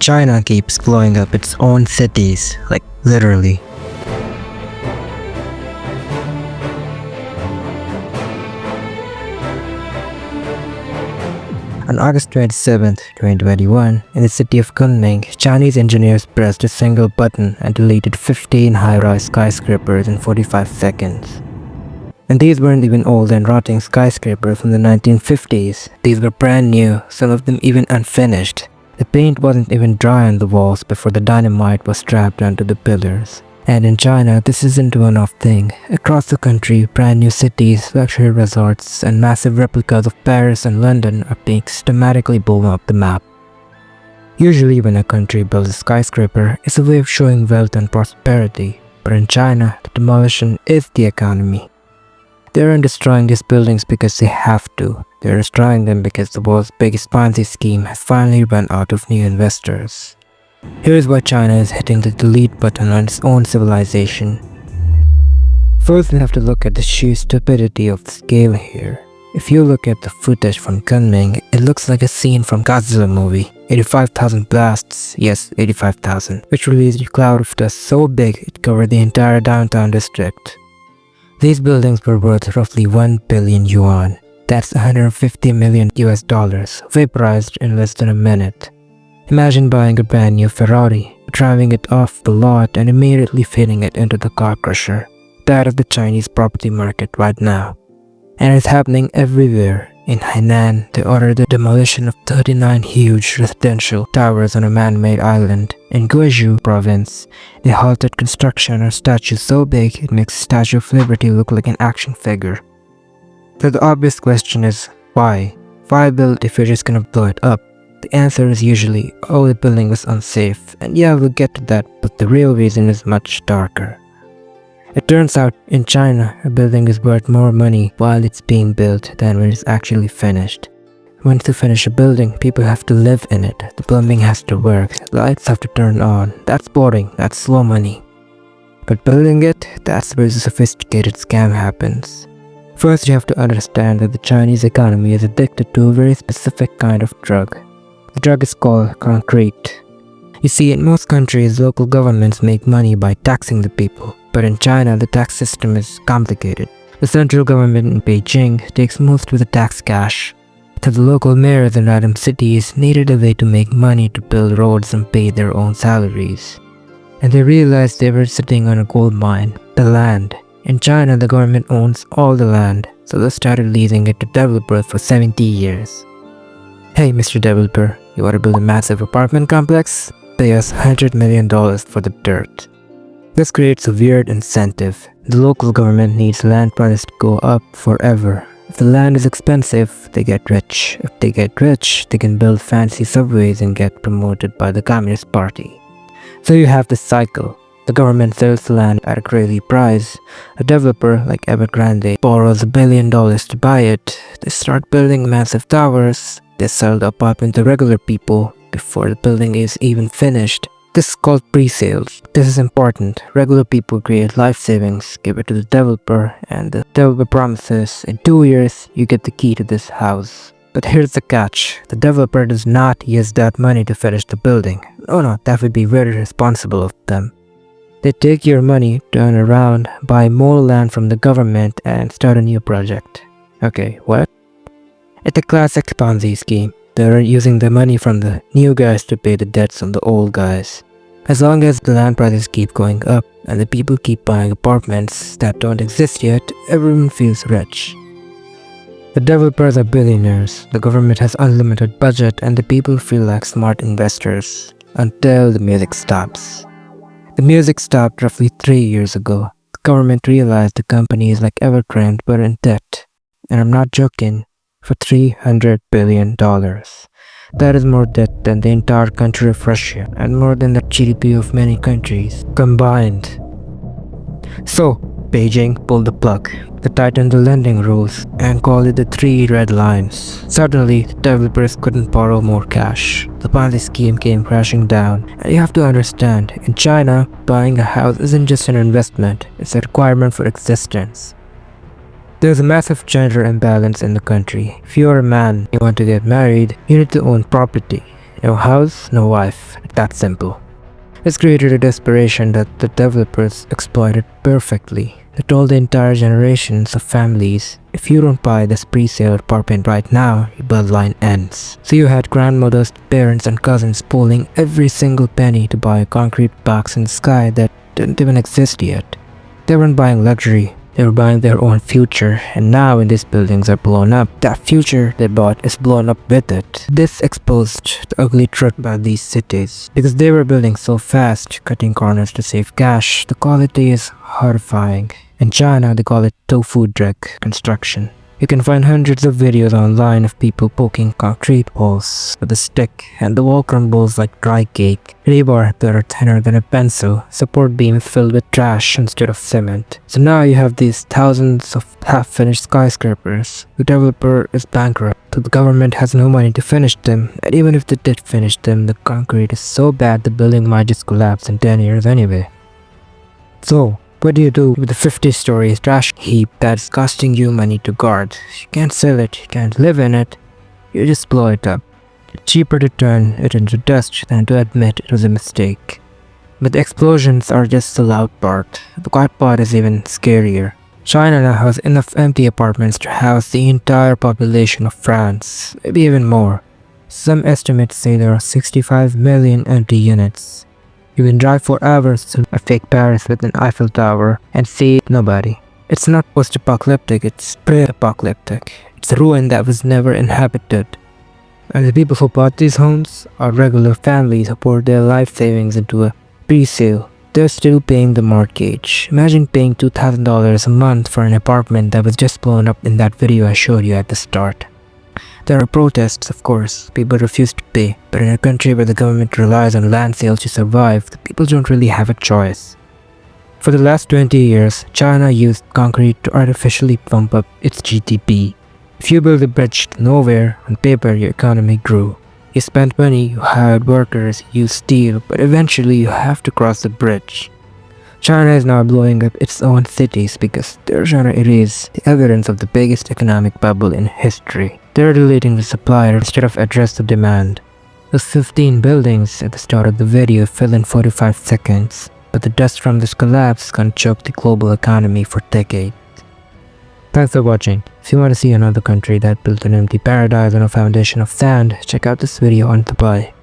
China keeps blowing up its own cities, like literally. On August 27, 2021, in the city of Kunming, Chinese engineers pressed a single button and deleted 15 high-rise skyscrapers in 45 seconds. And these weren't even old and rotting skyscrapers from the 1950s. These were brand new, some of them even unfinished. The paint wasn't even dry on the walls before the dynamite was strapped onto the pillars. And in China, this isn't a one-off thing. Across the country, brand new cities, luxury resorts, and massive replicas of Paris and London are being systematically blown up the map. Usually when a country builds a skyscraper, it's a way of showing wealth and prosperity. But in China, the demolition is the economy. They aren't destroying these buildings because they have to. They're destroying them because the world's biggest Ponzi scheme has finally run out of new investors. Here's why China is hitting the delete button on its own civilization. First, we have to look at the sheer stupidity of the scale here. If you look at the footage from Kunming, it looks like a scene from Godzilla movie. 85,000 blasts, yes, 85,000, which released a cloud of dust so big it covered the entire downtown district. These buildings were worth roughly 1 billion yuan. That's 150 million US dollars, vaporized in less than a minute. Imagine buying a brand new Ferrari, driving it off the lot and immediately fitting it into the car crusher. That is the Chinese property market right now. And it's happening everywhere. In Hainan, they ordered the demolition of 39 huge residential towers on a man-made island. In Guizhou province, they halted construction on a statue so big it makes the Statue of Liberty look like an action figure. So the obvious question is, why? Why build if you're just gonna blow it up? The answer is usually, oh, the building was unsafe, and yeah, we'll get to that, but the real reason is much darker. It turns out, in China, a building is worth more money while it's being built than when it's actually finished. Once you finish a building, people have to live in it, the plumbing has to work, the lights have to turn on. That's boring, that's slow money. But building it, that's where the sophisticated scam happens. First, you have to understand that the Chinese economy is addicted to a very specific kind of drug. The drug is called concrete. You see, in most countries, local governments make money by taxing the people. But in China, the tax system is complicated. The central government in Beijing takes most of the tax cash. So the local mayors in random cities needed a way to make money to build roads and pay their own salaries. And they realized they were sitting on a gold mine, the land. In China, the government owns all the land, so they started leasing it to developers for 70 years. Hey, Mr. Developer, you want to build a massive apartment complex? Pay us $100 million for the dirt. This creates a weird incentive. The local government needs land prices to go up forever. If the land is expensive, they get rich. If they get rich, they can build fancy subways and get promoted by the Communist Party. So you have this cycle. The government sells the land at a crazy price. A developer like Evergrande borrows $1 billion to buy it. They start building massive towers. They sell the apartment to regular people before the building is even finished. This is called pre-sales. This is important. Regular people create life savings, give it to the developer, and the developer promises, in 2 years, you get the key to this house. But here's the catch. The developer does not use that money to finish the building. Oh no, that would be very irresponsible of them. They take your money, turn around, buy more land from the government, and start a new project. Okay, what? It's a classic Ponzi scheme. They're using the money from the new guys to pay the debts of the old guys. As long as the land prices keep going up and the people keep buying apartments that don't exist yet, everyone feels rich. The developers are billionaires, the government has unlimited budget, and the people feel like smart investors. Until the music stops. The music stopped roughly 3 years ago. The government realized the companies like Evergrande were in debt. And I'm not joking. For $300 billion. That is more debt than the entire country of Russia and more than the GDP of many countries combined. So, Beijing pulled the plug. They tightened the lending rules and called it the 3 red lines. Suddenly, the developers couldn't borrow more cash. The Ponzi scheme came crashing down. And you have to understand, in China, buying a house isn't just an investment, it's a requirement for existence. There's a massive gender imbalance in the country. If you're a man and you want to get married, you need to own property. No house, no wife. That simple. This created a desperation that the developers exploited perfectly. They told the entire generations of families, if you don't buy this pre-sale apartment right now, your bloodline ends. So you had grandmothers, parents and cousins pulling every single penny to buy a concrete box in the sky that didn't even exist yet. They weren't buying luxury, they were buying their own future, and now when these buildings are blown up, that future they bought is blown up with it. This exposed the ugly truth about these cities. Because they were building so fast, cutting corners to save cash, the quality is horrifying. In China, they call it tofu dreg construction. You can find hundreds of videos online of people poking concrete walls with a stick, and the wall crumbles like dry cake. Rebar that are thinner than a pencil, support beams filled with trash instead of cement. So now you have these thousands of half-finished skyscrapers. The developer is bankrupt, so the government has no money to finish them, and even if they did finish them, the concrete is so bad the building might just collapse in 10 years anyway. So, what do you do with the 50-story trash heap that's costing you money to guard? You can't sell it, you can't live in it, you just blow it up. It's cheaper to turn it into dust than to admit it was a mistake. But the explosions are just the loud part. The quiet part is even scarier. China now has enough empty apartments to house the entire population of France, maybe even more. Some estimates say there are 65 million empty units. You can drive for hours to a fake Paris with an Eiffel Tower and see nobody. It's not post-apocalyptic, it's pre-apocalyptic. It's a ruin that was never inhabited. And the people who bought these homes are regular families who poured their life savings into a pre-sale. They're still paying the mortgage. Imagine paying $2,000 a month for an apartment that was just blown up in that video I showed you at the start. There are protests, of course. People refuse to pay. But in a country where the government relies on land sales to survive, the people don't really have a choice. For the last 20 years, China used concrete to artificially pump up its GDP. If you build a bridge to nowhere, on paper your economy grew. You spent money, you hired workers, you used steel, but eventually you have to cross the bridge. China is now blowing up its own cities because they're trying to erase the evidence of the biggest economic bubble in history. They're deleting the supply instead of address the demand. Those 15 buildings at the start of the video fell in 45 seconds, but the dust from this collapse can choke the global economy for decades. Thanks for watching. If you want to see another country that built an empty paradise on a foundation of sand, check out this video on Dubai.